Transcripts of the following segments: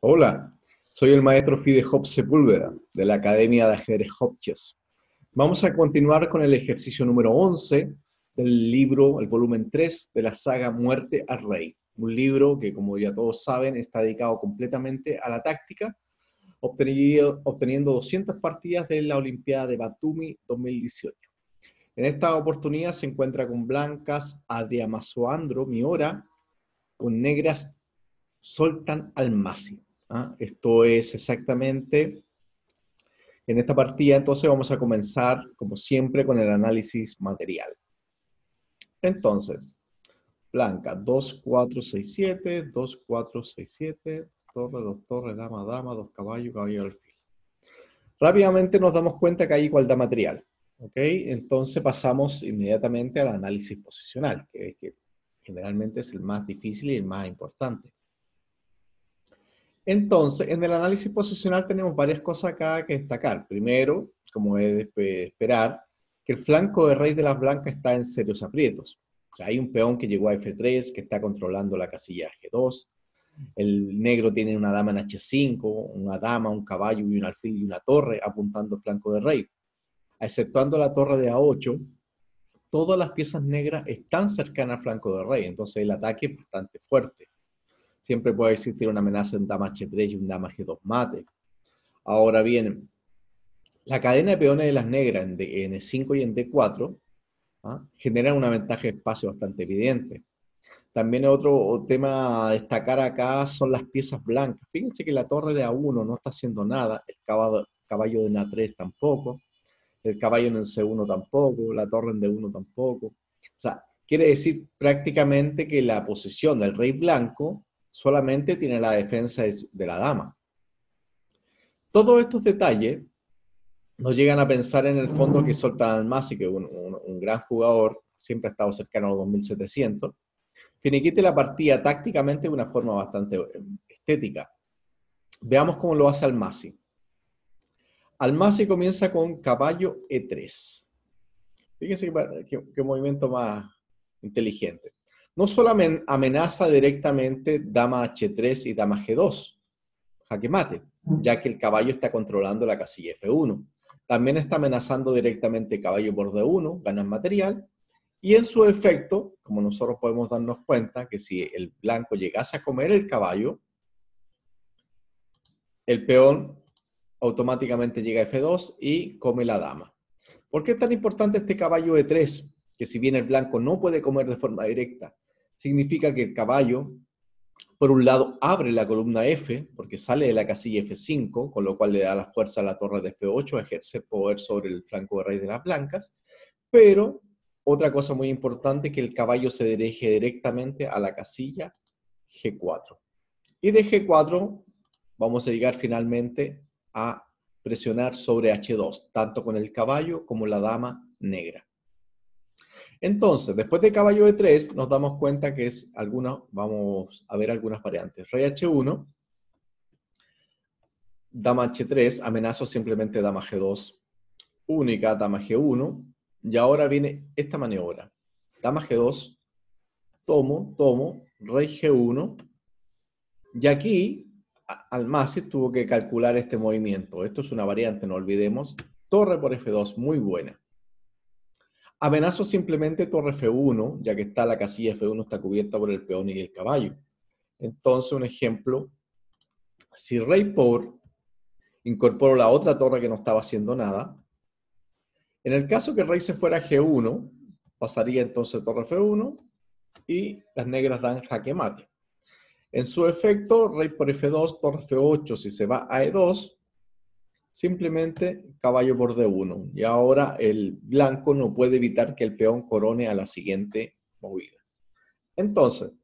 Hola, soy el maestro Fide Hop Sepúlveda, de la Academia de Ajedrez Hopchess. Vamos a continuar con el ejercicio número 11 del libro, el volumen 3 de la saga Muerte al Rey. Un libro que, como ya todos saben, está dedicado completamente a la táctica, obteniendo 200 partidas de la Olimpiada de Batumi 2018. En esta oportunidad se encuentra con blancas Adriamasoandro Miura, con negras Soltan Almasi. ¿Ah? Esto es exactamente en esta partida. Entonces vamos a comenzar, como siempre, con el análisis material. Entonces, blanca, 2, 4, 6, 7, 2, 4, 6, 7, torre, 2 torres, dama, dama, 2 caballos, caballo alfil. Rápidamente nos damos cuenta que hay igualdad material. ¿Ok? Entonces pasamos inmediatamente al análisis posicional, que generalmente es el más difícil y el más importante. Entonces, en el análisis posicional tenemos varias cosas acá que destacar. Primero, como es de esperar, que el flanco de rey de las blancas está en serios aprietos. O sea, hay un peón que llegó a F3, que está controlando la casilla G2. El negro tiene una dama en H5, una dama, un caballo y un alfil y una torre apuntando al flanco de rey. Exceptuando la torre de A8, todas las piezas negras están cercanas al flanco de rey. Entonces el ataque es bastante fuerte. Siempre puede existir una amenaza en dama H3 y un dama G2 mate. Ahora bien, la cadena de peones de las negras en N5 y en D4 genera una ventaja de espacio bastante evidente. También otro tema a destacar acá son las piezas blancas. Fíjense que la torre de A1 no está haciendo nada, el caballo de A3 tampoco, el caballo en el C1 tampoco, la torre en D1 tampoco. O sea, quiere decir prácticamente que la posición del rey blanco solamente tiene la defensa de la dama. Todos estos detalles nos llegan a pensar en el fondo que Soltan Almasi, que es un gran jugador, siempre ha estado cercano a los 2700, finiquite la partida tácticamente de una forma bastante estética. Veamos cómo lo hace Almasi. Almasi comienza con caballo E3. Fíjense qué movimiento más inteligente. No solo amenaza directamente dama H3 y dama G2, jaque mate, ya que el caballo está controlando la casilla F1. También está amenazando directamente caballo por D1, ganas material, y en su efecto, como nosotros podemos darnos cuenta, que si el blanco llegase a comer el caballo, el peón automáticamente llega a F2 y come la dama. ¿Por qué es tan importante este caballo E3? Que si bien el blanco no puede comer de forma directa, significa que el caballo, por un lado, abre la columna F, porque sale de la casilla F5, con lo cual le da la fuerza a la torre de F8, ejerce poder sobre el flanco de rey de las blancas, pero otra cosa muy importante es que el caballo se dirige directamente a la casilla G4. Y de G4 vamos a llegar finalmente a presionar sobre H2, tanto con el caballo como la dama negra. Entonces, después de caballo E3, nos damos cuenta que vamos a ver algunas variantes. Rey H1, dama H3, amenazo simplemente dama G2, única dama G1, y ahora viene esta maniobra. Dama G2, tomo, rey G1, y aquí Almasi tuvo que calcular este movimiento. Esto es una variante, no olvidemos. Torre por F2, muy buena. Amenazo simplemente torre F1, ya que la casilla F1 está cubierta por el peón y el caballo. Entonces, un ejemplo, si rey por, incorporo la otra torre que no estaba haciendo nada. En el caso que el rey se fuera a G1, pasaría entonces torre F1 y las negras dan jaque mate. En su efecto, rey por F2, torre F8, si se va a E2, simplemente caballo por D1. Y ahora el blanco no puede evitar que el peón corone a la siguiente movida. Entonces,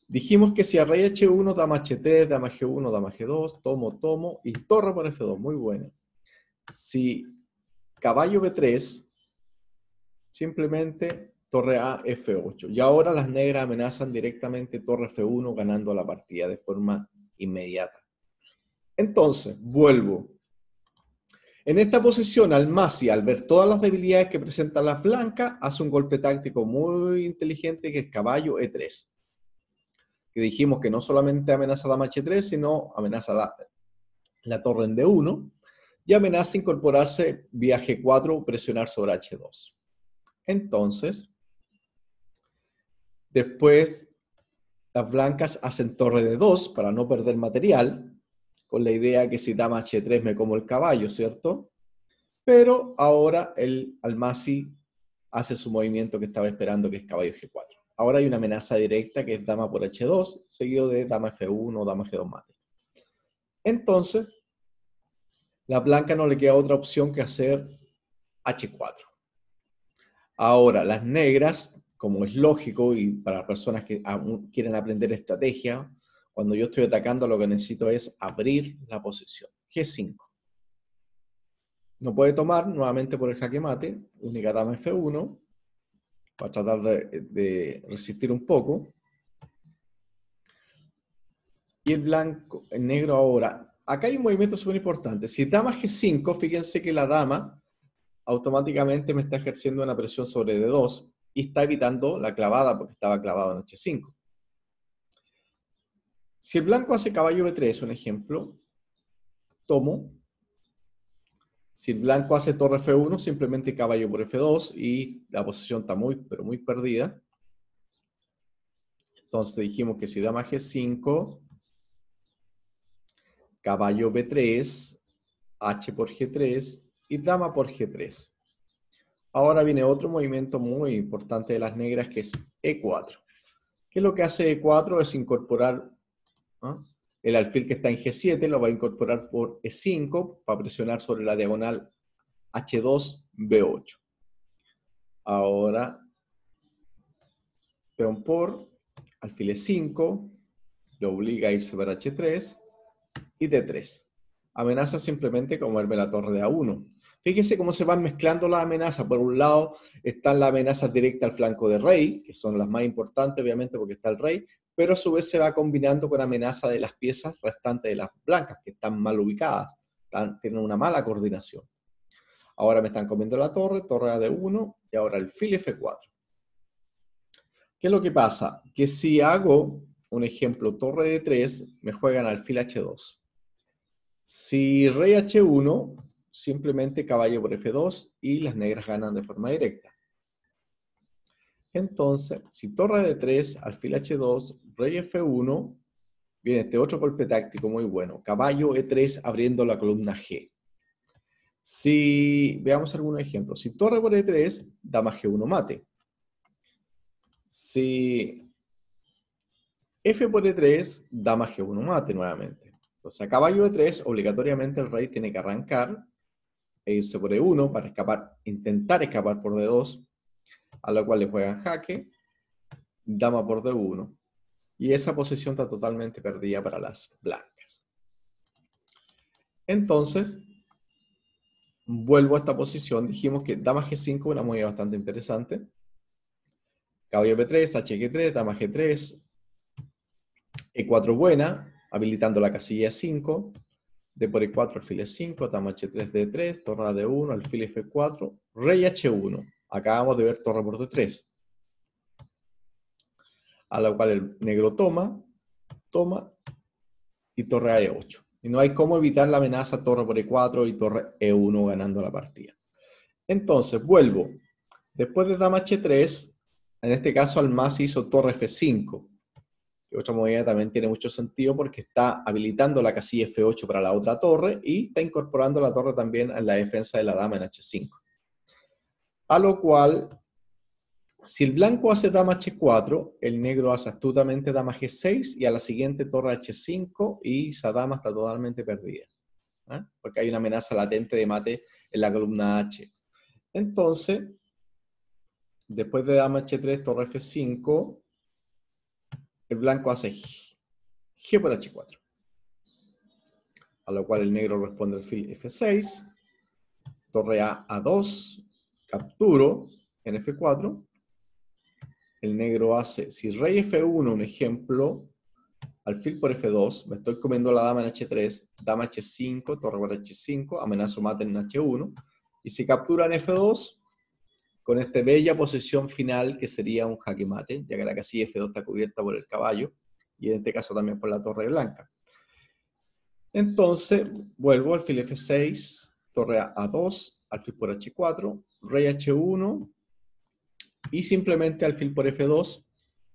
dijimos que si a rey H1, dama H3, dama G1, dama G2, tomo, y torre por F2, muy buena. Si caballo B3, simplemente torre A, F8. Y ahora las negras amenazan directamente torre F1, ganando la partida de forma inmediata. Entonces, vuelvo. En esta posición, Almasi, al ver todas las debilidades que presentan las blancas, hace un golpe táctico muy inteligente que es caballo E3. que dijimos que no solamente amenaza dama H3, sino amenaza la torre en D1, y amenaza incorporarse vía G4, presionar sobre H2. Entonces, después las blancas hacen torre D2 para no perder material, con la idea que si dama H3 me como el caballo, ¿cierto? Pero ahora el Almasi hace su movimiento que estaba esperando, que es caballo G4. Ahora hay una amenaza directa que es dama por H2, seguido de dama F1 o dama G2 mate. Entonces, la blanca no le queda otra opción que hacer H4. Ahora, las negras, como es lógico, y para personas que aún quieren aprender estrategia, cuando yo estoy atacando lo que necesito es abrir la posición. G5. No puede tomar nuevamente por el jaque mate, única dama F1, para tratar de resistir un poco. Y el blanco, el negro ahora. Acá hay un movimiento súper importante. Si dama G5, fíjense que la dama automáticamente me está ejerciendo una presión sobre D2 y está evitando la clavada porque estaba clavado en H5. Si el blanco hace caballo B3, un ejemplo, tomo. Si el blanco hace torre F1, simplemente caballo por F2 y la posición está muy, pero muy perdida. Entonces dijimos que si dama G5, caballo B3, H por G3 y dama por G3. Ahora viene otro movimiento muy importante de las negras que es E4. ¿Qué es lo que hace E4? Es incorporar el alfil que está en G7, lo va a incorporar por E5 para presionar sobre la diagonal H2, B8. Ahora, peón por, alfil E5, lo obliga a irse para H3 y D3. Amenaza simplemente con moverme la torre de A1. Fíjense cómo se van mezclando las amenazas. Por un lado están las amenazas directas al flanco de rey, que son las más importantes obviamente porque está el rey, pero a su vez se va combinando con amenaza de las piezas restantes de las blancas, que están mal ubicadas, tienen una mala coordinación. Ahora me están comiendo la torre, torre a D1, y ahora alfil F4. ¿Qué es lo que pasa? Que si hago, un ejemplo, torre D3, me juegan alfil H2. Si rey H1, simplemente caballo por F2 y las negras ganan de forma directa. Entonces, si torre D3, alfil H2, rey F1, viene este otro golpe táctico muy bueno. Caballo E3 abriendo la columna G. Si, veamos algunos ejemplos. Si torre por E3, dama G1 mate. Si F por E3, dama G1 mate nuevamente. Entonces a caballo E3, obligatoriamente el rey tiene que arrancar e irse por E1 para escapar, intentar escapar por D2, a lo cual le juegan jaque, dama por D1. Y esa posición está totalmente perdida para las blancas. Entonces, vuelvo a esta posición. Dijimos que dama G5 una movida bastante interesante. Caballo B3, HG3, dama G3, E4 buena, habilitando la casilla 5, D por E4, alfil E5, dama H3, D3, torre a D1, alfil F4, rey H1. Acabamos de ver torre por D3. A lo cual el negro toma, y torre a E8. Y no hay cómo evitar la amenaza torre por E4 y torre E1 ganando la partida. Entonces, vuelvo. Después de dama H3, en este caso Almasi hizo torre F5. Que otra movida también tiene mucho sentido porque está habilitando la casilla F8 para la otra torre y está incorporando la torre también en la defensa de la dama en H5. A lo cual, si el blanco hace dama H4, el negro hace astutamente dama G6 y a la siguiente torre H5 y esa dama está totalmente perdida. Porque hay una amenaza latente de mate en la columna H. Entonces, después de dama H3, torre F5, el blanco hace G por H4. A lo cual el negro responde alfil F6, torre A A2, capturo en F4. El negro hace, si rey F1, un ejemplo, alfil por F2, me estoy comiendo la dama en H3, dama H5, torre por H5, amenazo mate en H1, y si captura en F2, con esta bella posición final que sería un jaque mate, ya que la casilla F2 está cubierta por el caballo, y en este caso también por la torre blanca. Entonces, vuelvo alfil F6, torre A2, alfil por H4, rey H1, y simplemente alfil por F2,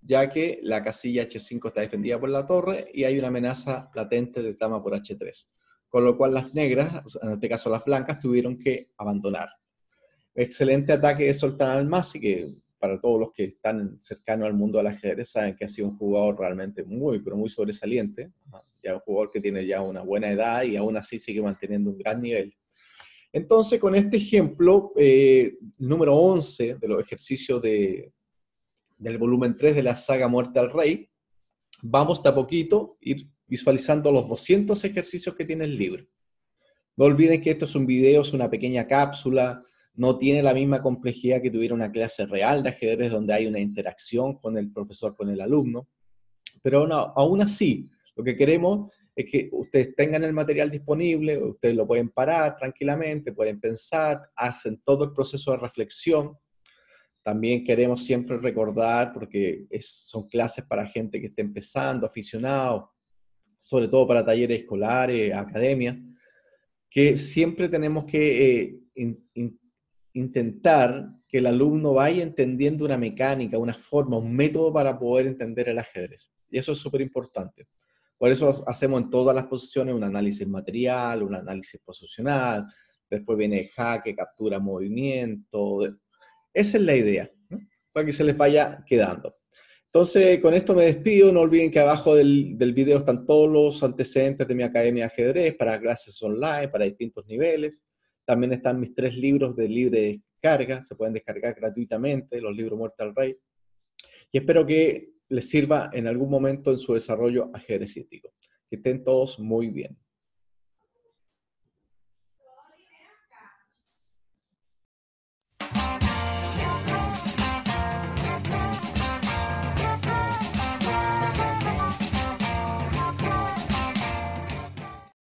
ya que la casilla H5 está defendida por la torre y hay una amenaza latente de dama por H3. Con lo cual las negras, en este caso las blancas, tuvieron que abandonar. Excelente ataque de Zoltán Almasi, que para todos los que están cercanos al mundo del ajedrez saben que ha sido un jugador realmente muy, pero muy sobresaliente. Ya un jugador que tiene ya una buena edad y aún así sigue manteniendo un gran nivel. Entonces, con este ejemplo, número 11 de los ejercicios del volumen 3 de la saga Muerte al Rey, vamos de a poquito ir visualizando los 200 ejercicios que tiene el libro. No olviden que esto es un video, es una pequeña cápsula, no tiene la misma complejidad que tuviera una clase real de ajedrez donde hay una interacción con el profesor, con el alumno, pero no, aún así, lo que queremos es que ustedes tengan el material disponible, ustedes lo pueden parar tranquilamente, pueden pensar, hacen todo el proceso de reflexión. También queremos siempre recordar, porque son clases para gente que esté empezando, aficionados, sobre todo para talleres escolares, academias, que siempre tenemos que intentar que el alumno vaya entendiendo una mecánica, una forma, un método para poder entender el ajedrez. Y eso es súper importante. Por eso hacemos en todas las posiciones un análisis material, un análisis posicional, después viene jaque, captura, movimiento. Esa es la idea, ¿no? Para que se les vaya quedando. Entonces, con esto me despido. No olviden que abajo del video están todos los antecedentes de mi Academia de Ajedrez para clases online, para distintos niveles. También están mis 3 libros de libre descarga. Se pueden descargar gratuitamente, los libros Muerte al Rey. Y espero que les sirva en algún momento en su desarrollo ajedrecístico. Que estén todos muy bien.